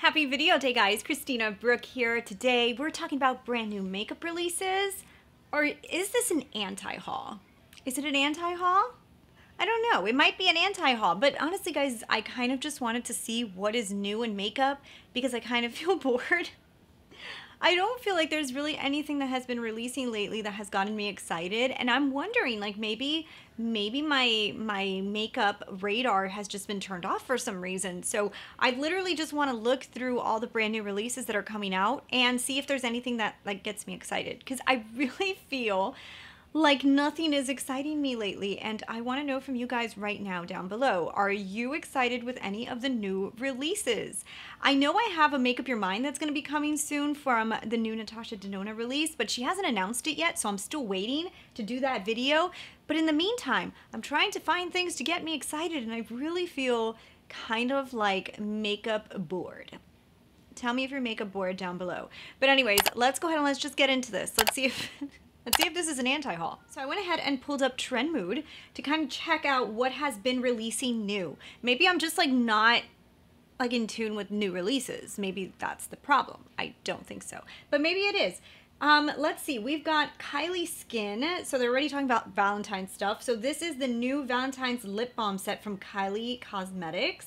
Happy video day, guys. Christina, Brooke here. Today we're talking about brand new makeup releases. Or is this an anti-haul? Is it an anti-haul? I don't know. It might be an anti-haul, but honestly, guys, I kind of just wanted to see what is new in makeup because I kind of feel bored. I don't feel like there's really anything that has been releasing lately that has gotten me excited, and I'm wondering, like, maybe my makeup radar has just been turned off for some reason. So I literally just want to look through all the brand new releases that are coming out and see if there's anything that like gets me excited, because I really feel like nothing is exciting me lately, and I want to know from you guys right now down below. Are you excited with any of the new releases? I know I have a Make Up Your Mind that's going to be coming soon from the new Natasha Denona release, but she hasn't announced it yet, so I'm still waiting to do that video. But in the meantime, I'm trying to find things to get me excited, and I really feel kind of like makeup bored. Tell me if you're makeup bored down below. But anyways, let's go ahead and let's just get into this. Let's see if this is an anti-haul. So I went ahead and pulled up TrendMood to kind of check out what has been releasing new. Maybe I'm just like not like in tune with new releases. Maybe that's the problem. I don't think so, but maybe it is. Let's see. We've got Kylie Skin. So they're already talking about Valentine's stuff. So this is the new Valentine's lip balm set from Kylie Cosmetics.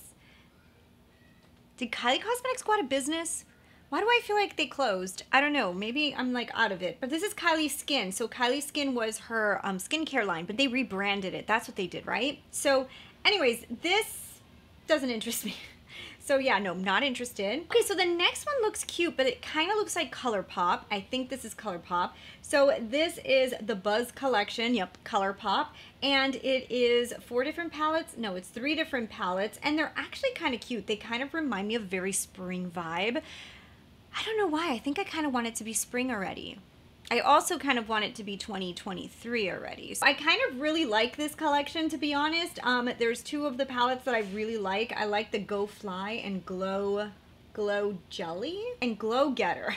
Did Kylie Cosmetics go out of business? Why do I feel like they closed? I don't know. Maybe I'm like out of it. But this is Kylie Skin. So Kylie Skin was her skincare line, but they rebranded it. That's what they did, right? So anyways, this doesn't interest me. So yeah, no, not interested. Okay, so the next one looks cute, but it kind of looks like Colourpop. I think this is Colourpop. So this is the Buzz collection. Yep, Colourpop. And it is 4 different palettes. No, it's 3 different palettes. And they're actually kind of cute. They kind of remind me of very spring vibe. I don't know why. I think I kind of want it to be spring already. I also kind of want it to be 2023 already. So I kind of really like this collection, to be honest. There's 2 of the palettes that I really like. I like the Go Fly and Glow Jelly and Glow Getter.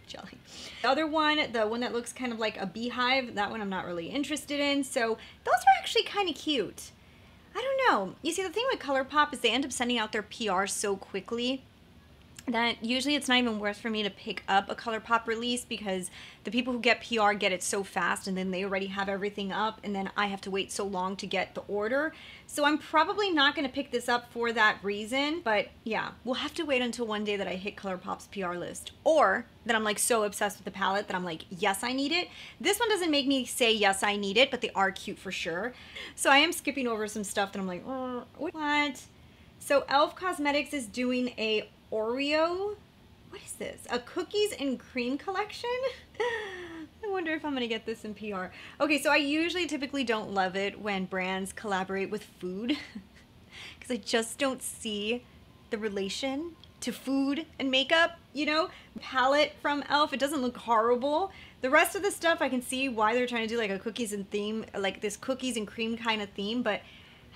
Jelly. The other one, the one that looks kind of like a beehive, that one I'm not really interested in. So those are actually kind of cute. I don't know. You see, the thing with Colourpop is they end up sending out their PR so quickly that usually it's not even worth for me to pick up a Colourpop release, because the people who get PR get it so fast and then they already have everything up, and then I have to wait so long to get the order. So I'm probably not going to pick this up for that reason. But yeah, we'll have to wait until one day that I hit Colourpop's PR list, or that I'm like so obsessed with the palette that I'm like, yes, I need it. This one doesn't make me say yes, I need it, but they are cute for sure. So I am skipping over some stuff that I'm like, what? So e.l.f. Cosmetics is doing a Oreo, what is this? A cookies and cream collection? I wonder if I'm gonna get this in PR. Okay, so I usually typically don't love it when brands collaborate with food because I just don't see the relation to food and makeup, you know? Palette from e.l.f., it doesn't look horrible. The rest of the stuff I can see why they're trying to do like a cookies and theme, like this cookies and cream kind of theme, but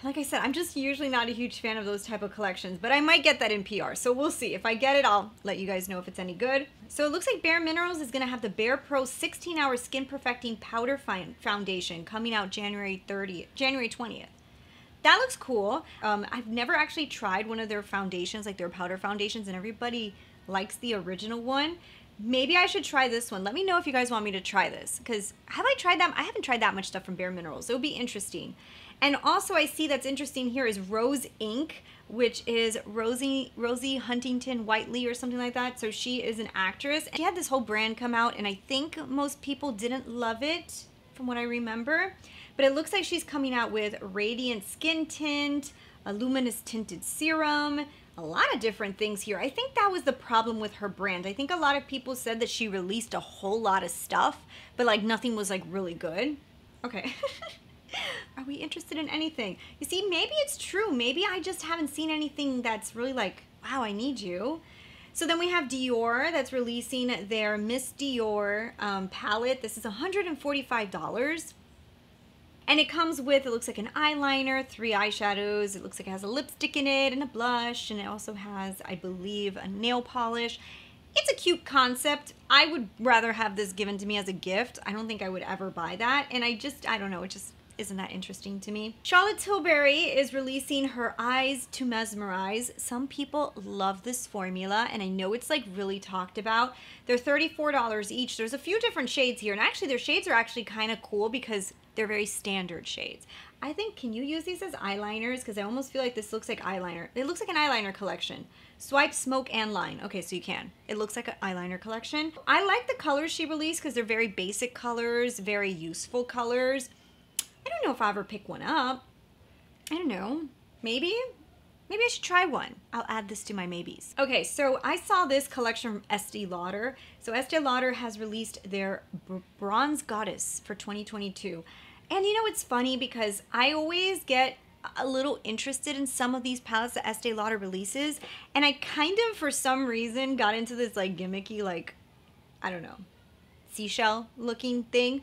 like I said, I'm just usually not a huge fan of those type of collections, but I might get that in PR, so we'll see. If I get it, I'll let you guys know if it's any good. So it looks like Bare Minerals is going to have the Bare Pro 16-Hour Skin Perfecting Powder Foundation coming out January 20th. That looks cool. I've never actually tried one of their foundations, like their powder foundations, and everybody likes the original one. Maybe I should try this one. Let me know if you guys want me to try this, because have I tried that? I haven't tried that much stuff from Bare Minerals. It would be interesting. And also I see that's interesting here is Rose Ink, which is Rosie Huntington Whiteley or something like that. So she is an actress. She had this whole brand come out, and I think most people didn't love it from what I remember. But it looks like she's coming out with Radiant Skin Tint, a Luminous Tinted Serum, a lot of different things here. I think that was the problem with her brand. I think a lot of people said that she released a whole lot of stuff, but like nothing was like really good. Okay. Are we interested in anything? You see, maybe it's true. Maybe I just haven't seen anything that's really like, wow, I need you. So then we have Dior that's releasing their Miss Dior palette. This is $145. And it comes with, it looks like an eyeliner, 3 eyeshadows. It looks like it has a lipstick in it and a blush. And it also has, I believe, a nail polish. It's a cute concept. I would rather have this given to me as a gift. I don't think I would ever buy that. And I don't know, it just Isn't that interesting to me? Charlotte Tilbury is releasing her Eyes to Mesmerize. Some people love this formula, and I know it's like really talked about. They're $34 each. There's a few different shades here, and actually their shades are actually kind of cool because they're very standard shades. I think, can you use these as eyeliners? Because I almost feel like this looks like eyeliner. It looks like an eyeliner collection. Swipe, smoke, and line. Okay, so you can. It looks like an eyeliner collection. I like the colors she released because they're very basic colors, very useful colors. I don't know if I'll ever pick one up. I don't know. Maybe I should try one. I'll add this to my maybes. Okay, so I saw this collection from Estee Lauder. So Estee Lauder has released their Bronze Goddess for 2022. And you know, it's funny because I always get a little interested in some of these palettes that Estee Lauder releases. And I kind of, for some reason, got into this like gimmicky, like, I don't know, seashell looking thing.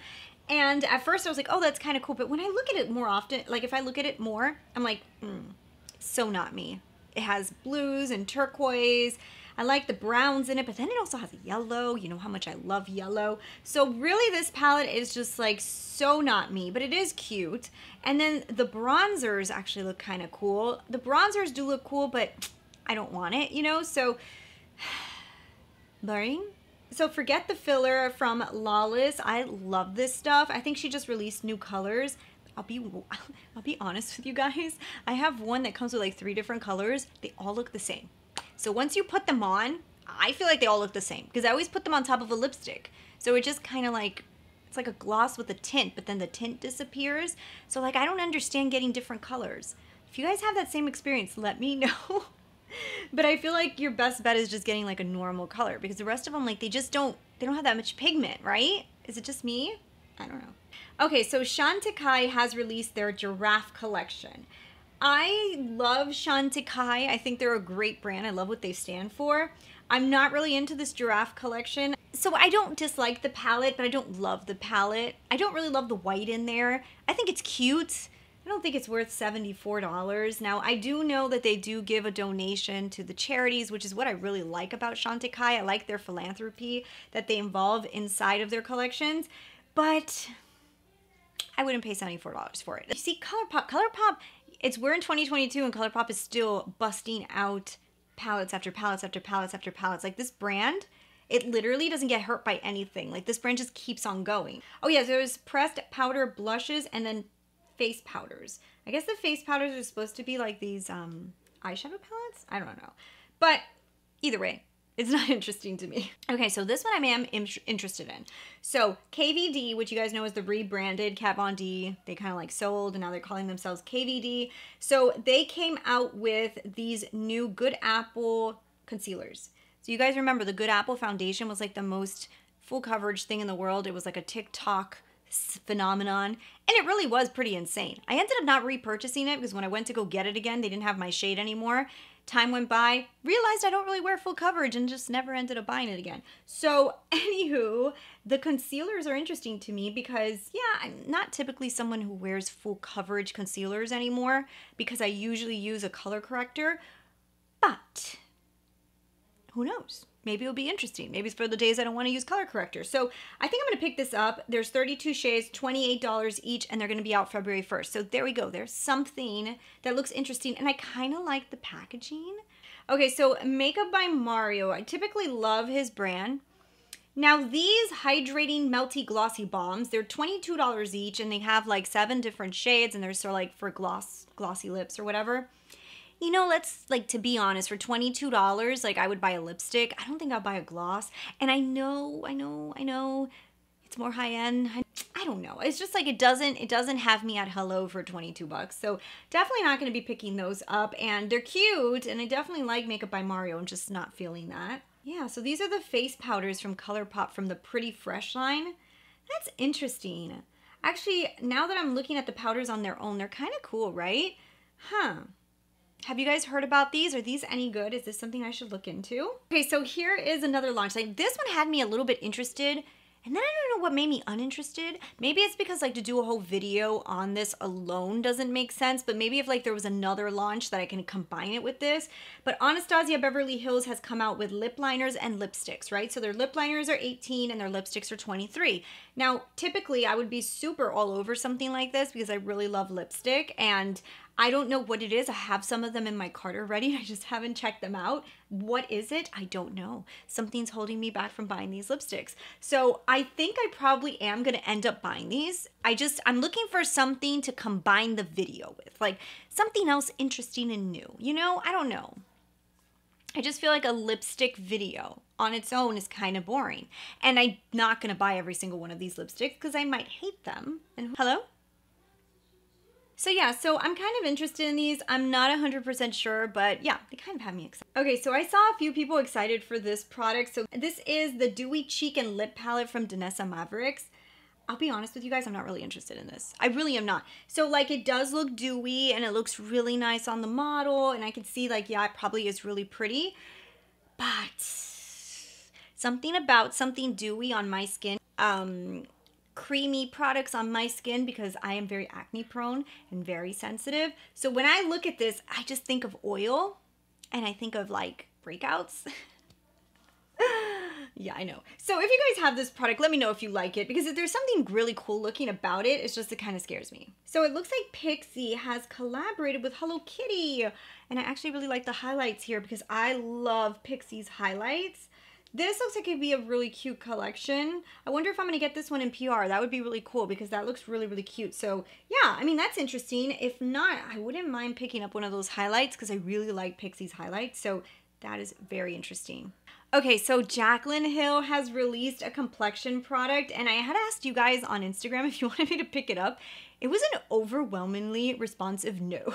And at first I was like, oh, that's kind of cool. But when I look at it more often, like if I look at it more, I'm like, so not me. It has blues and turquoise. I like the browns in it, but then it also has yellow. You know how much I love yellow. So really this palette is just like so not me, but it is cute. And then the bronzers actually look kind of cool. The bronzers do look cool, but I don't want it, you know? So, boring. So forget the filler from Lawless. I love this stuff. I think she just released new colors. I'll be honest with you guys. I have one that comes with like 3 different colors. They all look the same. So once you put them on, I feel like they all look the same because I always put them on top of a lipstick. So it just kind of like, it's like a gloss with a tint, but then the tint disappears. So like, I don't understand getting different colors. If you guys have that same experience, let me know. But I feel like your best bet is just getting like a normal color because the rest of them, like they don't have that much pigment, right? Is it just me? I don't know. Okay, so Shantae Kai has released their Giraffe collection. I love Shantae Kai. I think they're a great brand. I love what they stand for. I'm not really into this Giraffe collection. So I don't dislike the palette, but I don't love the palette. I don't really love the white in there. I think it's cute. I don't think it's worth $74. Now, I do know that they do give a donation to the charities, which is what I really like about Shantae Kai. I like their philanthropy that they involve inside of their collections, but I wouldn't pay $74 for it. You see, Colourpop, we're in 2022 and Colourpop is still busting out palettes after palettes after palettes after palettes. Like this brand, it literally doesn't get hurt by anything. Like this brand just keeps on going. Oh yeah, so there's pressed powder blushes and then face powders. I guess the face powders are supposed to be like these eyeshadow palettes? I don't know. But either way, it's not interesting to me. Okay, so this one I am interested in. So KVD, which you guys know is the rebranded Kat Von D, they kind of like sold and now they're calling themselves KVD. So they came out with these new Good Apple concealers. So you guys remember the Good Apple foundation was like the most full coverage thing in the world. It was like a TikTok phenomenon, and it really was pretty insane. I ended up not repurchasing it because when I went to go get it again, they didn't have my shade anymore. Time went by, realized I don't really wear full coverage and just never ended up buying it again. So anywho, the concealers are interesting to me because yeah, I'm not typically someone who wears full coverage concealers anymore because I usually use a color corrector, but who knows? Maybe it'll be interesting. Maybe it's for the days I don't want to use color corrector. So I think I'm going to pick this up. There's 32 shades, $28 each, and they're going to be out February 1st. So there we go. There's something that looks interesting, and I kind of like the packaging. Okay, so Makeup by Mario. I typically love his brand. Now these hydrating melty glossy balms, they're $22 each, and they have like 7 different shades, and they're sort of like for glossy lips or whatever. You know, let's, like, to be honest, for $22, like, I would buy a lipstick. I don't think I'll buy a gloss. And I know, it's more high-end. I don't know. It's just, like, it doesn't have me at hello for 22 bucks. So, definitely not going to be picking those up. And they're cute, and I definitely like Makeup by Mario. I'm just not feeling that. Yeah, so these are the face powders from Colourpop from the Pretty Fresh line. That's interesting. Actually, now that I'm looking at the powders on their own, they're kind of cool, right? Huh. Have you guys heard about these? Are these any good? Is this something I should look into? Okay, so here is another launch. Like, this one had me a little bit interested And then I don't know what made me uninterested. Maybe it's because like to do a whole video on this alone doesn't make sense, but maybe if like there was another launch that I can combine it with this. But Anastasia Beverly Hills has come out with lip liners and lipsticks, right? So their lip liners are 18 and their lipsticks are 23. Now, typically I would be super all over something like this because I really love lipstick, and I don't know what it is. I have some of them in my cart already. I just haven't checked them out. What is it? I don't know. Something's holding me back from buying these lipsticks. So I think I probably am going to end up buying these. I'm looking for something to combine the video with, like something else interesting and new. You know, I don't know. I just feel like a lipstick video on its own is kind of boring. And I'm not going to buy every single one of these lipsticks because I might hate them. And hello? So yeah, so I'm kind of interested in these. I'm not 100% sure, but yeah, they kind of have me excited. Okay, so I saw a few people excited for this product. So this is the Dewy Cheek and Lip Palette from Danessa Mavericks. I'll be honest with you guys, I'm not really interested in this. I really am not. So like it does look dewy and it looks really nice on the model, and I can see like, yeah, it probably is really pretty, but something about something dewy on my skin, creamy products on my skin, because I am very acne prone and very sensitive. So when I look at this, I just think of oil and I think of like breakouts. Yeah, I know. So if you guys have this product, let me know if you like it, because if there's something really cool looking about it, it's just, it kind of scares me. So it looks like Pixi has collaborated with Hello Kitty, and I actually really like the highlights here because I love Pixi's highlights. This looks like it'd be a really cute collection. I wonder if I'm gonna get this one in PR. That would be really cool because that looks really, really cute. So yeah, I mean, that's interesting. If not, I wouldn't mind picking up one of those highlights because I really like Pixi's highlights. So that is very interesting. Okay, so Jaclyn Hill has released a complexion product, and I had asked you guys on Instagram if you wanted me to pick it up. It was an overwhelmingly responsive no.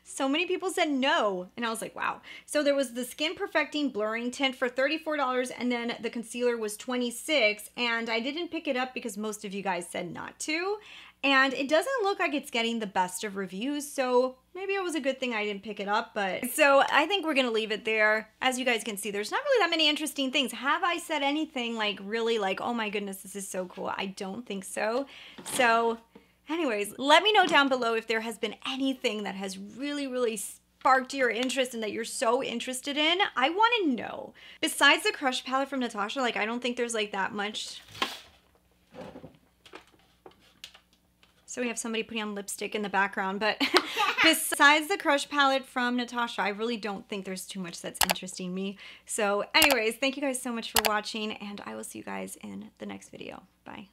So many people said no, and I was like, wow. So there was the Skin Perfecting Blurring Tint for $34, and then the concealer was $26, and I didn't pick it up because most of you guys said not to, and it doesn't look like it's getting the best of reviews, so maybe it was a good thing I didn't pick it up. But so I think we're gonna leave it there. As you guys can see, there's not really that many interesting things. Have I said anything like really like, oh my goodness, this is so cool? I don't think so. So anyways, let me know down below if there has been anything that has really, really sparked your interest and that you're so interested in. I want to know. Besides the Crush palette from Natasha, like I don't think there's like that much. So we have somebody putting on lipstick in the background, but besides the Crush palette from Natasha, I really don't think there's too much that's interesting me. So anyways, thank you guys so much for watching, and I will see you guys in the next video. Bye.